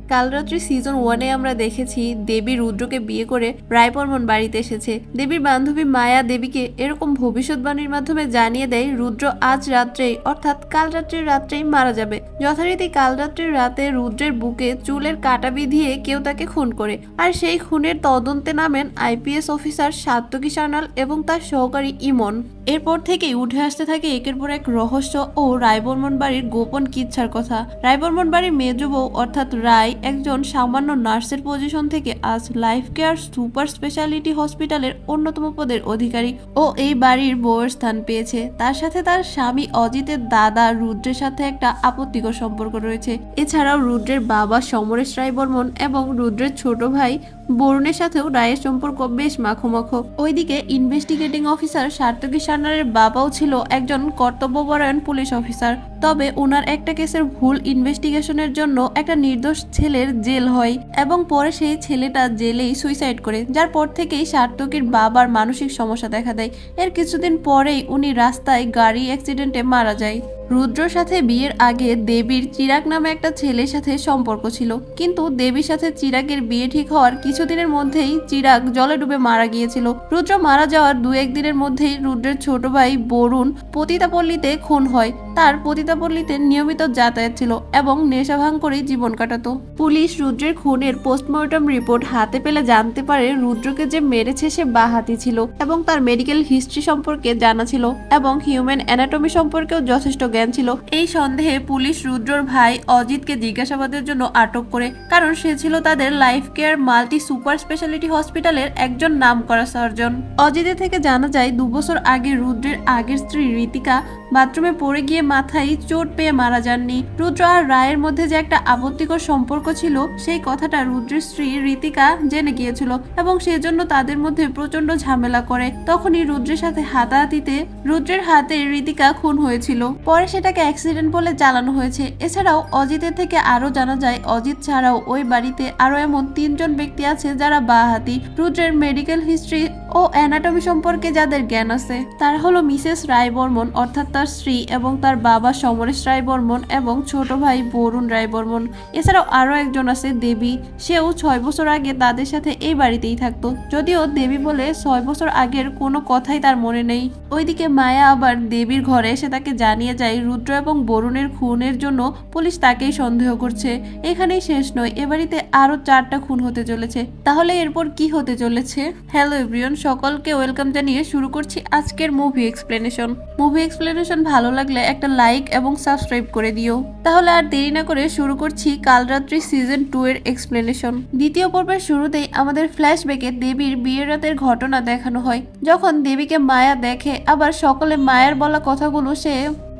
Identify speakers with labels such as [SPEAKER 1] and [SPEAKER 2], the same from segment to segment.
[SPEAKER 1] কাল রাত্রি সিজন 1-এ আমরা দেখেছি দেবী রুদ্রকে বিয়ে করে রায়বর্মন বাড়িতে এসেছে। দেবীর বান্ধবী মায়া দেবীকে এরকম ভবিষ্যৎবাণীর মাধ্যমে জানিয়ে দেয় রুদ্র আজ রাত্রেই অর্থাৎ কাল রাত্রির রাত্রেই মারা যাবে। যথারীতি কাল রাত্রির রাতে রুদ্রের বুকে চুলের কাটা বিধিয়ে কেউ তাকে খুন করে, আর সেই খুনের তদন্তে নামেন আইপিএস অফিসার সাত্তকী সান্যাল এবং তার সহকারী ইমন। এরপর থেকেই উঠে আসতে থাকে একের পর এক রহস্য ও রায়বর্মন বাড়ির গোপন কিচ্ছার কথা। রায়বর্মন বাড়ির মেজ বউ অর্থাৎ রায় একজন সামান্য নার্সের পজিশন থেকে আজ লাইফ কেয়ার সুপার স্পেশালিটি হসপিটালের অন্যতম পদের অধিকারী ও এই বাড়ির বউয়ের স্থান পেয়েছে। তার সাথে তার স্বামী অজিতের দাদা রুদ্রের সাথে একটা আপত্তিকর সম্পর্ক রয়েছে। এছাড়াও রুদ্রের বাবা সমরেশ রায়বর্মন এবং রুদ্রের ছোট ভাই বরুণের সাথেও রায়ের সম্পর্ক বেশ মাখোমাখো। ওইদিকে ইনভেস্টিগেটিং অফিসার সাত্তকী সান্যালের বাবাও ছিল একজন কর্তব্যপরায়ণ পুলিশ অফিসার। তবে ওনার একটা কেসের ভুল ইনভেস্টিগেশনের জন্য একটা নির্দোষ ছেলের জেল হয় এবং পরে সেই ছেলেটা জেলেই সুইসাইড করে, যার পর থেকেই সাত্তকীর বাবার মানসিক সমস্যা দেখা দেয়। এর কিছুদিন পরেই উনি রাস্তায় গাড়ি অ্যাক্সিডেন্টে মারা যায়। রুদ্রর সাথে বিয়ের আগে দেবীর চিরাগ নামে একটা ছেলের সাথে সম্পর্ক ছিল, কিন্তু দেবীর সাথে চিরাগের বিয়ে ঠিক হওয়ার কিছুদিনের মধ্যেই চিরাগ জলে ডুবে মারা গিয়েছিল। রুদ্র মারা যাওয়ার 2-1 দিনের মধ্যেই রুদ্রের ছোট ভাই বরুণ পতিতাপল্লীতে খুন হয়। তার পতিতাপল্লীতে নিয়মিত যাতায়াত ছিল এবং নেশা ভাঙ করেই জীবন কাটাতো। পুলিশ রুদ্রের খুনের পোস্টমর্টম রিপোর্ট হাতে পেলে জানতে পারে রুদ্রকে যে মেরেছে সে বাঁহাতি ছিল এবং তার মেডিকেল হিস্ট্রি সম্পর্কে জানা ছিল এবং হিউম্যান অ্যানাটমি সম্পর্কেও যথেষ্ট জ্ঞান ছিল। এই সন্দেহে পুলিশ রুদ্রর ভাই অজিতকে জিজ্ঞাসাবাদের জন্য আটক করে, কারণ সে ছিল তাদের life care multi super speciality হসপিটালের একজন নামকরা সার্জন। অজিতের থেকে জানা যায় 2 বছর আগে রুদ্রের আগের স্ত্রী ঋতিকা বাথরুমে পড়ে গিয়ে মাথায় চোট পেয়ে মারা যাননি। রুদ্র আর রায়ের মধ্যে যে একটা আপত্তিকর সম্পর্ক ছিল সেই কথাটা রুদ্রের স্ত্রী ঋতিকা জেনে গিয়েছিল এবং সেজন্য তাদের মধ্যে প্রচন্ড ঝামেলা করে। তখনই রুদ্রের সাথে হাতাহাতিতে রুদ্রের হাতে ঋতিকা খুন হয়েছিল। পরে সেটাকে অ্যাক্সিডেন্ট বলে চালানো হয়েছে। এছাড়াও অজিতের থেকে আরো জানা যায় অজিত ছাড়াও ওই বাড়িতে আরো এমন 3 জন ব্যক্তি আছে যারা বাঁহাতি। রুদ্রের মেডিকেল হিস্ট্রি ও অ্যানাটমি সম্পর্কে যাদের জ্ঞান আছে তারা হলো মিসেস রায়বর্মন অর্থাৎ তার স্ত্রী এবং তার বাবা সমরেশ রায়বর্মন এবং ছোট ভাই বরুণ রায়বর্মন। এছাড়াও আরো একজন আছে দেবী, সেও 6 বছর আগে তাদের সাথে এই বাড়িতেই থাকতো, যদিও দেবী বলে 6 বছর আগের কোনো কথাই তার মনে নেই। ওইদিকে মায়া আবার দেবীর ঘরে এসে তাকে জানিয়ে যায় রুদ্র এবং বরুণের খুনের জন্য পুলিশ তাকেই সন্দেহ করছে। এখানেই শেষ নয়, এ বাড়িতে আরো 4টা খুন হতে চলেছে। তাহলে এরপর কি হতে চলেছে? হ্যালো এভরিওয়ান, সকলকে ওয়েলকাম জানিয়ে শুরু করছি আজকের মুভি এক্সপ্লেনেশন। মুভি এক্সপ্লেনেশন ভালো লাগলে একটা লাইক এবং সাবস্ক্রাইব করে দিও। তাহলে আর দেরি না করে শুরু করছি কাল রাত্রি সিজন 2 এর এক্সপ্লেনেশন। দ্বিতীয় পর্বের শুরুতেই আমাদের ফ্ল্যাশব্যাকে দেবীর বিয়ের রাতের ঘটনা দেখানো হয়। যখন দেবীকে মায়া দেখে, আবার সকলে মায়ের বলা কথাগুলো সে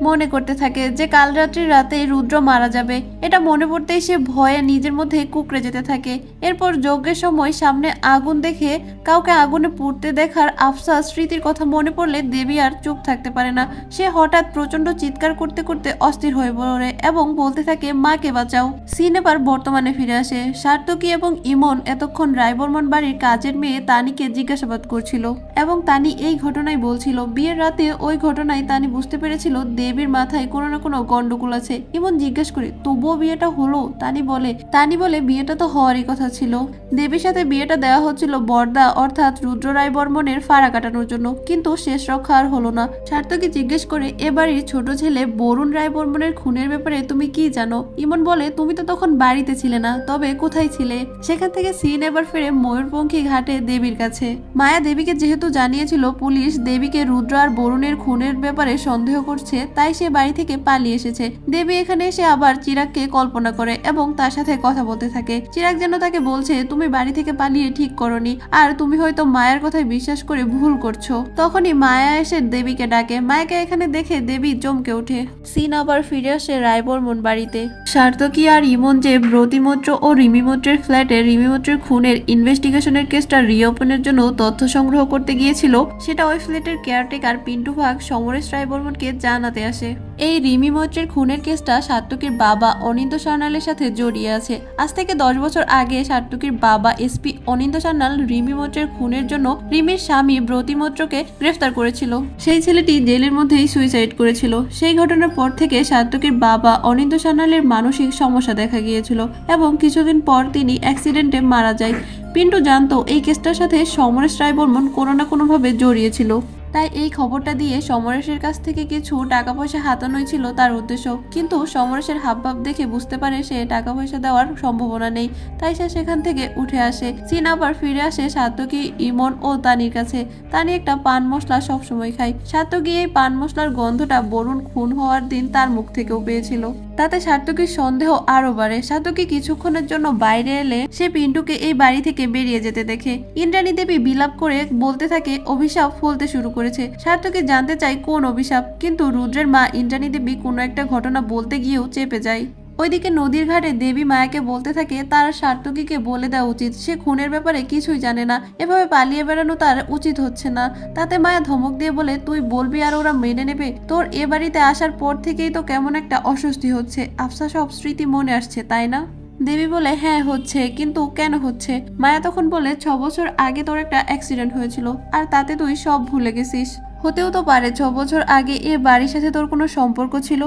[SPEAKER 1] মনে করতে থাকে যে কাল রাত্রির রাতে রুদ্র মারা যাবে। এটা মনে পড়তেই সে ভয়ে নিজের মধ্যে কুকড়ে যেতে থাকে। এরপর যজ্ঞের সময় সামনে আগুন দেখে কাউকে আগুনে পুড়তে দেখার আফসোস স্মৃতির কথা মনে পড়লে দেবী আর চুপ থাকতে পারে না। সে হঠাৎ প্রচন্ড চিৎকার করতে করতে অস্থির হয়ে পড়ে এবং বলতে থাকে মাকে বাঁচাও। সিন এবার বর্তমানে ফিরে আসে। সাত্তকী এবং ইমন এতক্ষণ রায়বর্মন বাড়ির কাজের মেয়ে তানিকে জিজ্ঞাসাবাদ করছিল এবং তানি এই ঘটনাই বলছিল। বিয়ের রাতে ওই ঘটনায় তানি বুঝতে পেরেছিল দেবীর মাথায় কোনো না কোনো গন্ডগোল আছে। ইমন জিজ্ঞেস করে তবুও বিয়েটা হলো? তানি বলে বিয়েটা তো হওয়ারই কথা ছিল। দেবীর সাথে বিয়েটা দেওয়া হচ্ছিল বরদা অর্থাৎ রুদ্র রায়বর্মনের ফাড়া কাটানোর জন্য, কিন্তু শেষ রক্ষা আর হলো না। সার্থকী জিজ্ঞেস করে এবাড়ির ছোট ছেলে বরুণ রায়বর্মনের খুনের ব্যাপারে তুমি কি জানো? ইমন বলে তুমি তো তখন বাড়িতে ছিলে না, তবে কোথায় ছিলে? সেখান থেকে সিন এবার ফিরে ময়ূরপঙ্খী ঘাটে দেবীর কাছে। মায়া দেবীকে যেহেতু জানিয়েছিল পুলিশ দেবীকে রুদ্র আর বরুণের খুনের ব্যাপারে সন্দেহ করছে, তাই সে বাড়ি থেকে পালিয়ে এসেছে। দেবী এখানে এসে আবার চিরাগকে কল্পনা করে এবং তার সাথে কথা বলতে থাকে। চিরাগ যেন তাকে বলছে তুমি বাড়ি থেকে পালিয়ে ঠিক করনি, আর তুমি হয়তো মায়ের কথায় বিশ্বাস করে ভুল করছো। তখনই মায়া এসে দেবীকে ডাকে। মায়াকে এখানে দেখে দেবী চমকে ওঠে। সিন আবার ফিরে আসে রায়বর্মন বাড়িতে। সার্থকী আর ইমন যে ব্রতিমৈত্র ও রিমি মৈত্রের ফ্ল্যাটে রিমি মৈত্রের খুনের ইনভেস্টিগেশনের কেসটা রিওপেনের জন্য তথ্য সংগ্রহ করতে গিয়েছিল সেটা ওই ফ্ল্যাটের কেয়ারটেকার পিন্টু ভাগ সমরেশ রায়বর্মনকে জানাতে আসে। এই রিমি মৈত্রের খুনের কেসটা সাত্তকীর বাবা অনিন্দ সান্যালের সাথে জড়িয়ে আছে। আজ থেকে 10 বছর আগে সাত্তকীর বাবা এসপি অনিন্দ সান্যাল রিমি মৈত্রের খুনের জন্য রিমির স্বামী ব্রতী মৈত্রকে গ্রেফতার করেছিল। সেই ছেলেটি জেলের মধ্যেই সুইসাইড করেছিল। সেই ঘটনার পর থেকে সাত্তকীর বাবা অনিন্দ সান্যালের মানসিক সমস্যা দেখা গিয়েছিল এবং কিছুদিন পর তিনি অ্যাক্সিডেন্টে মারা যায়। পিন্টু জানতো এই কেসটার সাথে সমরেশ রায়বর্মন কোনো না কোনোভাবে জড়িয়েছিল, তাই এই খবরটা দিয়ে সমরেশের কাছ থেকে কিছু টাকা পয়সা হাতানোই ছিল তার উদ্দেশ্য। কিন্তু সমরেশের হাবভাব দেখে বুঝতে পারে সে টাকা পয়সা দেওয়ার সম্ভাবনা নেই, তাই সে সেখান থেকে উঠে আসে। সিন আবার ফিরে আসে সাত্তকী, ইমন ও তানির কাছে। তানি একটা পান মশলা সবসময় খায়। সাত্তকী এই পান মশলার গন্ধটা বরুণ খুন হওয়ার দিন তার মুখ থেকেও পেয়েছিল। তাতে সাত্তকীর সন্দেহ আরো বাড়ে। সাত্তকী কিছুক্ষণের জন্য বাইরে এলে সে পিন্টুকে এই বাড়ি থেকে বেরিয়ে যেতে দেখে। ইন্দ্রাণী দেবী বিলাপ করে বলতে থাকে অভিশাপ ফলতে শুরু করেছে। সাত্তকী জানতে চায় কোন অভিশাপ, কিন্তু রুদ্রের মা ইন্দ্রাণী দেবী কোনো একটা ঘটনা বলতে গিয়েও চেপে যায়। ওইদিকে নদীর ঘাটে দেবী মায়াকে বলতে থাকে তার সাত্তকীকে বলে দেওয়া উচিত, সে খুনের ব্যাপারে কিছুই জানে না, এভাবে পালিয়ে বেড়ানো তার উচিত হচ্ছে না। তাতে মায়া ধমক দিয়ে বলে তুই বলবি আর ওরা মেনে নেবে? তোর এ বাড়িতে আসার পর থেকেই তো কেমন একটা অস্বস্তি হচ্ছে, আফসা সব স্মৃতি মনে আসছে তাই না? দেবী বলে হ্যাঁ হচ্ছে, কিন্তু কেন হচ্ছে? মায়া তখন বলে 6 বছর আগে তোর একটা অ্যাক্সিডেন্ট হয়েছিল আর তাতে তুই সব ভুলে গেছিস। হতেও তো পারে 6 বছর আগে এ বাড়ির সাথে তোর কোনো সম্পর্ক ছিল।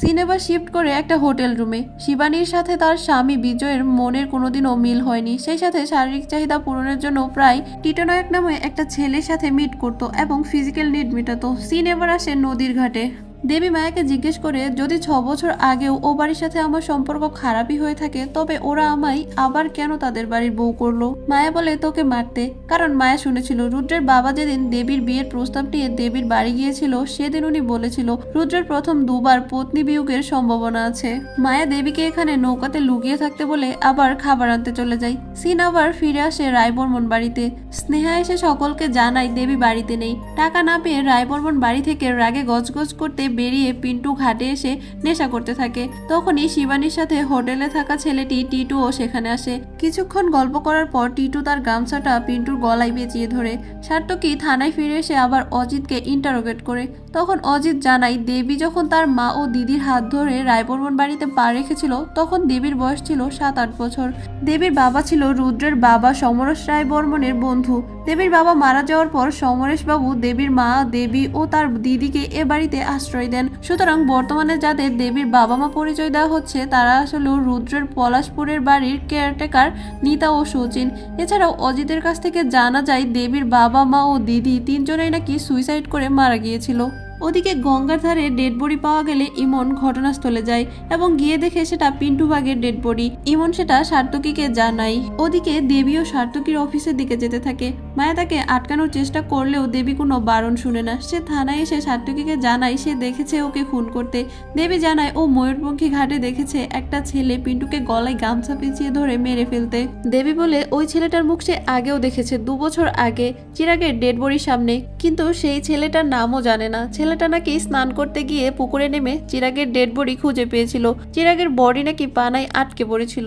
[SPEAKER 1] সিনেমা শিফট করে একটা হোটেল রুমে। শিবানীর সাথে তার স্বামী বিজয়ের মনের কোনোদিনও মিল হয়নি। সেই সাথে শারীরিক চাহিদা পূরণের জন্য প্রায় টিটোনায়ক নামে একটা ছেলের সাথে মিট করতো এবং ফিজিক্যাল নিড মেটাতো। সিনেমার আসে নদীর ঘাটে। দেবী মায়াকে জিজ্ঞেস করে যদি 6 বছর আগেও ও বাড়ির সাথে আমার সম্পর্ক খারাপই হয়ে থাকে তবে ওরা আমায় আবার কেন তাদের বাড়ির বউ করলো? মায়া বলে তোকে মারতে। কারণ মায়া শুনেছিল রুদ্রের বাবা যেদিন দেবীর বিয়ের প্রস্তাব নিয়ে দেবীর বাড়ি গিয়েছিল সেদিন উনি বলেছিল রুদ্রের প্রথম 2 বার পত্নী বিয়োগের সম্ভাবনা আছে। মায়া দেবীকে এখানে নৌকাতে লুকিয়ে থাকতে বলে আবার খাবার আনতে চলে যায়। সিন আবার ফিরে আসে রায়বর্মন বাড়িতে। স্নেহা এসে সকলকে জানায় দেবী বাড়িতে নেই। টাকা না পেয়ে রায়বর্মন বাড়ি থেকে রাগে গজগজ করতে বেরিয়ে পিন্টু ঘাটে এসে নেশা করতে থাকে। তখনই শিবানীর সাথে হোটেলে থাকা ছেলেটি টিটুও সেখানে আসে। কিছুক্ষণ গল্প করার পর টিটু তার গামছাটা পিন্টুর গলায় পেঁচিয়ে ধরে। সাত্তকী থানায় ফিরে এসে আবার অজিতকে ইন্টারোগেট করে। তখন অজিত জানায় দেবী যখন তার মা ও দিদির হাত ধরে রায়বর্মন বাড়িতে পা রেখেছিল তখন দেবীর বয়স ছিল 7-8 বছর। দেবীর বাবা ছিল রুদ্রের বাবা সমরেশ রায়বর্মনের বন্ধু। দেবীর বাবা মারা যাওয়ার পর সমরেশ বাবু দেবীর মা, দেবী ও তার দিদিকে এ বাড়িতে আশ্রয় দেন। সুতরাং বর্তমানে যাদের দেবীর বাবা মা পরিচয় দেওয়া হচ্ছে তারা আসলে রুদ্রের পলাশপুরের বাড়ির কেয়ারটেকার নিতা ও সচিন। এছাড়াও অজিতের কাছ থেকে জানা যায় দেবীর বাবা মা ও দিদি 3 জনেই নাকি সুইসাইড করে মারা গিয়েছিল। ওদিকে গঙ্গার ধারে ডেড বডি পাওয়া গেলে ইমন ঘটনাস্থলে যায় এবং গিয়ে দেখে সেটা পিন্টু ভাগের ডেড বডি। ইমন সেটা সার্থকীকে জানায়। ওদিকে দেবীও সার্থকীর অফিসের দিকে যেতে থাকে। মায়া তাকে আটকানোর চেষ্টা করলেও দেবী কোনো বারণ শুনে না। সে থানায় এসে সার্থকীকে জানায় সে দেখেছে ওকে খুন করতে। দেবী জানায় ও ময়ূরপঙ্খী ঘাটে দেখেছে একটা ছেলে পিন্টুকে গলায় গামছা পেঁচিয়ে ধরে মেরে ফেলতে। দেবী বলে ওই ছেলেটার মুখ সে আগেও দেখেছে 2 বছর আগে চিরাগের ডেড বডির সামনে, কিন্তু সেই ছেলেটার নামও জানে না। ছেলেটা নাকি স্নান করতে গিয়ে পুকুরে নেমে চিরাগের ডেড বডি খুঁজে পেয়েছিল। চিরাগের বডি নাকি পানায় আটকে পড়েছিল।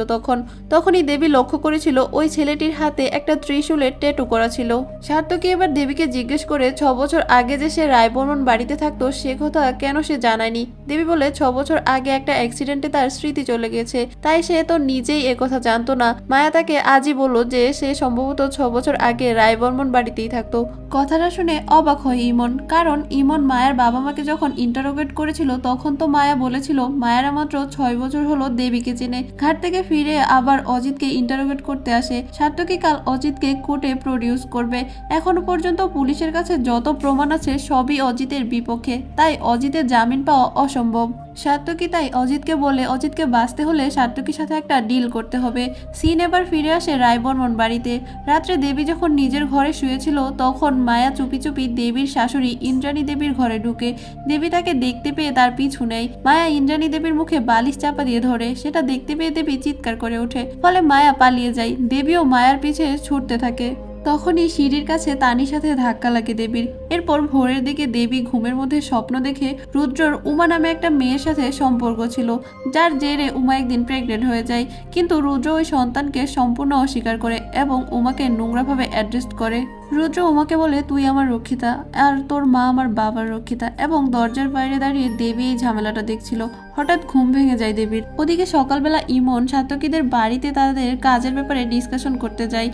[SPEAKER 1] তখনই দেবী লক্ষ্য করেছিল ওই ছেলেটির হাতে একটা ত্রিশূলের ট্যাটু করা ছিল। সার্থকী এবার দেবীকে জিজ্ঞেস করে 6 বছর আগে যে সে রায়বর্মন বাড়িতে থাকতো সে কথা কেন সে জানায়নি। দেবী বলে 6 বছর আগে একটা অ্যাক্সিডেন্টে তার স্মৃতি চলে গেছে, তাই সে তো নিজেই একথা জানতো না। মায়া তাকে আজই বলল যে সে সম্ভবত 6 বছর আগে রায়বর্মন বাড়িতেই থাকতো। কথাটা শুনে অবাক হয় ইমন, কারণ ইমন মায়ের বাবা মাকে যখন ইন্টারোগেট করেছিল তখন তো মায়া বলেছিল মায়েরা মাত্র 6 বছর হলো দেবীকে চেনে। ঘাট থেকে ফিরে আবার অজিতকে ইন্টারোগেট করতে আসে। সার্থকী কাল অজিতকে কোর্টে প্রডিউস করবে। এখনো পর্যন্ত পুলিশের কাছে যত প্রমাণ আছে সবই অজিতের বিপক্ষে, তাই অজিতের জামিন পাওয়া অসম্ভব। সার্থকী তাই অজিতকে বলে অজিতকে বাঁচতে হলে সার্থকীর সাথে একটা ডিল করতে হবে। সিন এবার ফিরে আসে রায়বর্মন বাড়িতে। রাত্রে দেবী যখন নিজের ঘরে শুয়েছিল তখন মায়া চুপি চুপি দেবীর শাশুড়ি ইন্দ্রাণী দেবীর ঘরে ঢুকে। দেবী তাকে দেখতে পেয়ে তার পিছু নেয়। মায়া ইন্দ্রাণী দেবীর মুখে বালিশ চাপা দিয়ে ধরে। সেটা দেখতে পেয়ে দেবী চিৎকার করে ওঠে। ফলে মায়া পালিয়ে যায়। দেবীও মায়ার পিছে ছুটতে থাকে। তখনই সিঁড়ির কাছে তানির সাথে ধাক্কা লাগে দেবীর। এরপর ভোরের দিকে দেবী ঘুমের মধ্যে স্বপ্ন দেখে রুদ্রর উমা নামে একটা মেয়ের সাথে সম্পর্ক ছিল, যার জেরে উমা একদিন প্রেগনেন্ট হয়ে যায়। কিন্তু রুদ্র ওই সন্তানকে সম্পূর্ণ অস্বীকার করে এবং উমাকে নোংরাভাবে অ্যাড্রেস করে। রুদ্র উমাকে বলে, তুই আমার রক্ষিতা আর তোর মা আমার বাবার রক্ষিতা, এবং দরজার বাইরে দাঁড়িয়ে দেবী এই ঝামেলাটা দেখছিল। হঠাৎ ঘুম ভেঙে যায় দেবীর। ওদিকে সকালবেলা ইমন সাতকীদের বাড়িতে তাদের কাজের ব্যাপারে ডিসকাশন করতে যায়।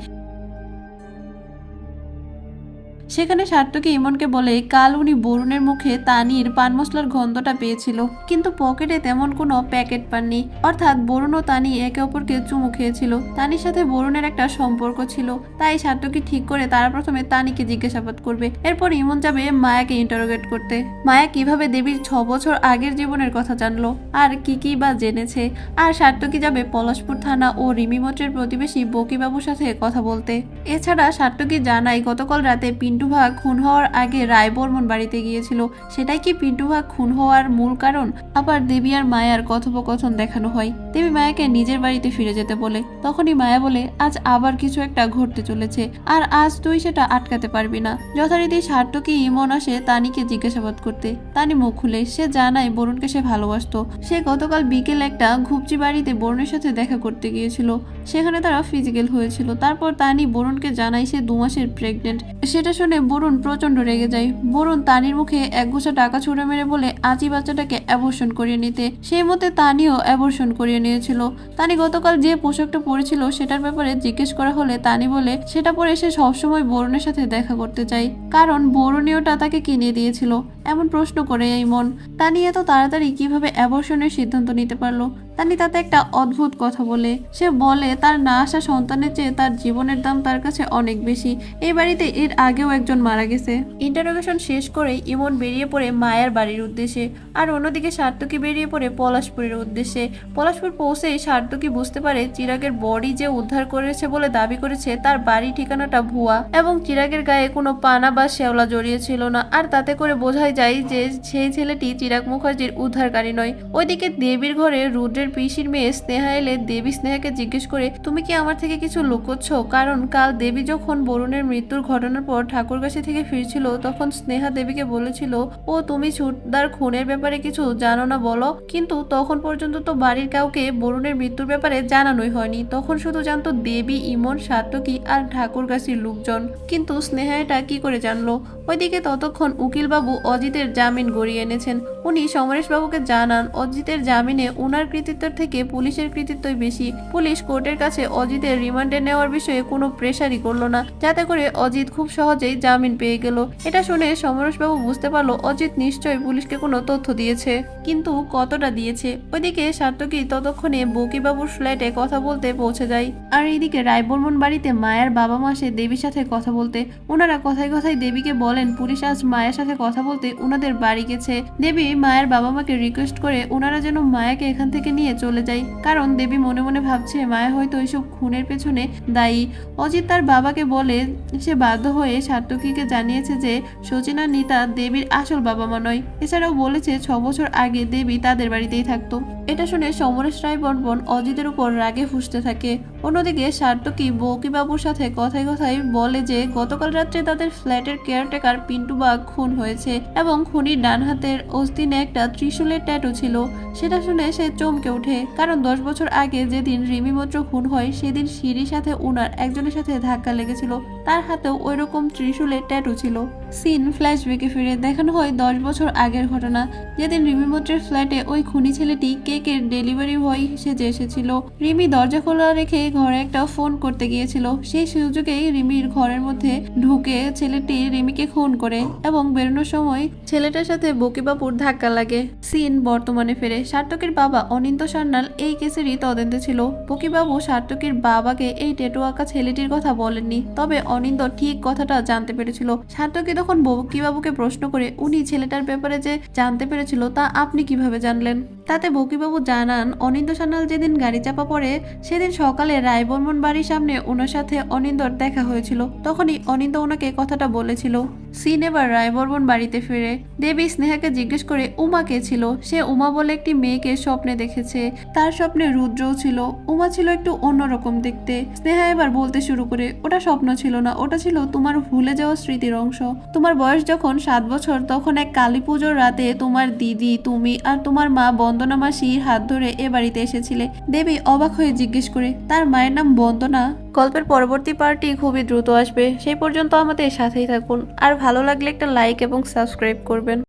[SPEAKER 1] সেখানে সার্থকী ইমনকে বলে কাল উনি বরুণের মুখে তানির পান মশলার গন্ধটা পেয়েছিল, কিন্তু পকেটে তেমন কোনো প্যাকেট পাননি। অর্থাৎ বরুণ ও তানি একে অপরকে চুমু খেয়েছিল। তানির সাথে বরুণের একটা সম্পর্ক ছিল, তাই সার্থকী ঠিক করে তারা প্রথমে তানিকে জিজ্ঞাসাবাদ করবে। এরপর ইমন যাবে মায়াকে ইন্টারোগেট করতে। মায়া কিভাবে দেবীর 6 বছর আগের জীবনের কথা জানলো আর কি বা জেনেছে। আর সার্থকী যাবে পলাশপুর থানা ও রিমি মঠের প্রতিবেশী বকিবাবুর সাথে কথা বলতে। এছাড়া সার্থকী জানায় গতকাল রাতে পিন্টু ভাগ খুন হওয়ার আগে রায়বর্মন বাড়িতে গিয়েছিল। সেটাই কি পিন্টু ভাগ খুন হওয়ার মূল কারণ? আবার দেবী আর মায়ার কথোপকথন দেখানো হয়। দেবী মায়াকে নিজের বাড়িতে ফিরে যেতে বলে। তখনই মায়া বলে, আজ আবার কিছু একটা ঘটতে চলেছে, আর আজ তুই সেটা আটকাতে পারবি না। যথারীতি সার্থকী ইমন আসে তানিকে জিজ্ঞাসাবাদ করতে। তানি মুখ খুলে সে জানায় বরুণকে সে ভালোবাসতো। সে গতকাল বিকেল একটা ঘুপচি বাড়িতে বরুণের সাথে দেখা করতে গিয়েছিল। সেখানে তারা ফিজিক্যাল হয়েছিল। তারপর তানি বরুণকে জানায় সে 2 মাসের প্রেগনেন্ট। সেটা শুনে বরুণ প্রচন্ড রেগে যায়। বরুণ তানির মুখে একগুছা টাকা ছুঁড়ে মেরে বলে আজই বাচ্চাটাকে অ্যাবর্শন করিয়ে নিতে। সেই মতে তানিও অ্যাবর্শন করিয়ে নিয়েছিল। তানি গতকাল যে পোশাকটা পরেছিল সেটার ব্যাপারে জিজ্ঞেস করা হলে তানি বলে সেটা পরে সে সবসময় বরুণের সাথে দেখা করতে চায়, কারণ বরুণই ওটা তাকে কিনে দিয়েছিল। এমন প্রশ্ন করে ইমন, তানি এত তাড়াতাড়ি কিভাবে অ্যাবর্শনের সিদ্ধান্ত নিতে পারলো? তানি তাতে একটা অদ্ভুত কথা বলে। সে বলে তার না আসা সন্তানের চেয়ে তার জীবনের দাম তার কাছে অনেক বেশি। এই বাড়িতে এর আগেও একজন মারা গেছে। ইন্টারোগেশন শেষ করে ইমন বেরিয়ে পড়ে মায়ার বাড়ির উদ্দেশ্যে, আর অন্যদিকে সার্থকী বেরিয়ে পড়ে পলাশপুরের উদ্দেশ্যে। পলাশপুর পৌঁছেই সার্থকী বুঝতে পারে চিরাগের বডি যে উদ্ধার করেছে বলে দাবি করেছে তার বাড়ি ঠিকানাটা ভুয়া, এবং চিরাগের গায়ে কোনো পানা বা শ্যাওলা জড়িয়ে ছিল না। আর তাতে করে বোঝাই যায় যে সেই ছেলেটি চিরাগ মুখার্জির উদ্ধারকারী নয়। ওইদিকে দেবীর ঘরে রুদ্রের পিসির মেয়ে স্নেহা এলে দেবী স্নেহাকে জিজ্ঞেস করে, তুমি কি আমার থেকে কিছু লুকোচ্ছ? কারণ কাল দেবী যখন বরুণের মৃত্যুর ঘটনার পর ঠাকুরগাছি থেকে ফিরছিল তখন স্নেহা দেবীকে বলেছিল, ও তুমি ছুটদার খুনের ব্যাপারে কিছু জানো না বলো। কিন্তু তখন পর্যন্ত তো বাড়ির কাউকে বরুণের মৃত্যুর ব্যাপারে জানানোই হয়নি। তখন শুধু জানতো দেবী, ইমন, সার্থকী আর ঠাকুরগাছির লোকজন। কিন্তু স্নেহা এটা কি করে জানলো? ওইদিকে ততক্ষণ উকিলবাবু অজিতের জামিন গড়িয়ে এনেছেন। উনি সমরেশবাবুকে জানান অজিতের জামিনে উনার কৃতিত্বের থেকে পুলিশের কৃতিত্বই বেশি। পুলিশ কোর্টের কাছে অজিতের রিমান্ডে নেওয়ার বিষয়ে কোনো প্রেশারই করলো না, যাতে করে অজিত খুব সহজেই জামিন পেয়ে গেল। এটা শুনে সমরেশবাবু বুঝতে পারলো অজিত নিশ্চয়ই পুলিশকে কোনো তথ্য দিয়েছে, কিন্তু কতটা দিয়েছে। ওইদিকে সার্থকী ততক্ষণে বকিবাবুর ফ্ল্যাটে কথা বলতে পৌঁছে যায়। আর এইদিকে রায়বর্মন বাড়িতে মায়ের বাবা মা আসে দেবীর সাথে কথা বলতে। ওনারা কথায় কথায় দেবীকে বলেন পুলিশ আজ মায়ের সাথে কথা বলতে ওনাদের বাড়ি গেছে। দেবী মায়ের বাবা মাকে রিকোয়েস্ট করে ওনারা যেন মায়াকে এখান থেকে নিয়ে চলে যায়, কারণ দেবী মনে মনে ভাবছে মায়া হয়তো এইসব খুনের পেছনে দায়ী। অজিত তার বাবাকে বলে সে বাধ্য হয়ে সার্থকীকে জানিয়েছে যে শচীন আর নিতা দেবীর আসল বাবা মা নয়। এছাড়াও বলেছে 6 বছর আগে দেবী তাদের বাড়িতেই থাকতো। এটা শুনে সমরেশ রায়বর্মন অজিতের উপর রাগে ফুঁসতে থাকে। অন্যদিকে সার্থকী বকিবাবুর সাথে কথায় কথায় বলে যে গতকাল রাত্রে তাদের ফ্ল্যাটের কেয়ারটেকার পিন্টু বাগ খুন হয়েছে এবং খুনির ডান হাতের অস্তিনে একটা ত্রিশূলের ট্যাটু ছিল। সেটা শুনে সে চমকে ওঠে, কারণ 10 বছর আগে যেদিন রিমি মৈত্র খুন হয় সেদিন সিঁড়ির সাথে উনার একজনের সাথে ধাক্কা লেগেছিল, তার হাতেও ওইরকম ত্রিশূলের ট্যাটু ছিল। সিন ফ্ল্যাশব্যাকে ফিরে দেখানো হয় 10 বছর আগের ঘটনা, যেদিন রিমি মৈত্রের ফ্ল্যাটে ওই খুনি ছেলেটি কেকের ডেলিভারি বয় সেজে এসেছিল। রিমি দরজা খোলা রেখে ঘরে একটা ফোন করতে গিয়েছিল। সেই সুযোগেই রিমির ঘরের মধ্যে ঢুকে ছেলেটি রিমিকে খুন করে এবং বেরোনোর সময় ছেলেটার সাথে বকিবাবুর ধাক্কা লাগে। সিন বর্তমানে ফেরে। সার্থকীর বাবা অনিন্দ সান্যাল এই কেসেরই তদন্তে ছিল। বকিবাবু সার্থকীর বাবাকে এই ট্যাটু আঁকা ছেলেটির কথা বলেননি, তবে অনিন্দ ঠিক কথাটা জানতে পেরেছিল। সার্থকী তখন বকিবাবুকে প্রশ্ন করে উনি ছেলেটার ব্যাপারে যে জানতে পেরেছিল তা আপনি কিভাবে জানলেন? তাতে বকিবাবু জানান অনিন্দ সান্যাল যেদিন গাড়ি চাপা পড়ে সেদিন সকালে রায়বর্মন বাড়ির সামনে ওনার সাথে অনিন্দর দেখা হয়েছিল। তখনই অনিন্দ ওনাকে কথাটা বলেছিল। সিন এবার রায়বর্মন বাড়িতে ফিরে দেবী স্নেহাকে জিজ্ঞেস করে উমা কে ছিল। সে উমা বলে একটি মেয়েকে স্বপ্নে দেখেছে। তার স্বপ্নে রুদ্রও ছিল। উমা ছিল একটু অন্যরকম দেখতে। স্নেহা এবার বলতে শুরু করে ওটা স্বপ্ন ছিল না, ওটা ছিল তোমার ভুলে যাওয়া স্মৃতির অংশ। তোমার বয়স যখন 7 বছর তখন এক কালী পুজোর রাতে তোমার দিদি, তুমি আর তোমার মা বন্দনা মাসির হাত ধরে এ বাড়িতে এসেছিলে। দেবী অবাক হয়ে জিজ্ঞেস করে তার মায়ের নাম বন্দনা? গল্পের পরবর্তী পার্টটি খুবই দ্রুত আসবে, সেই পর্যন্ত আমাদের সাথেই থাকুন। আর ভালো লাগলে একটা লাইক এবং সাবস্ক্রাইব করবেন।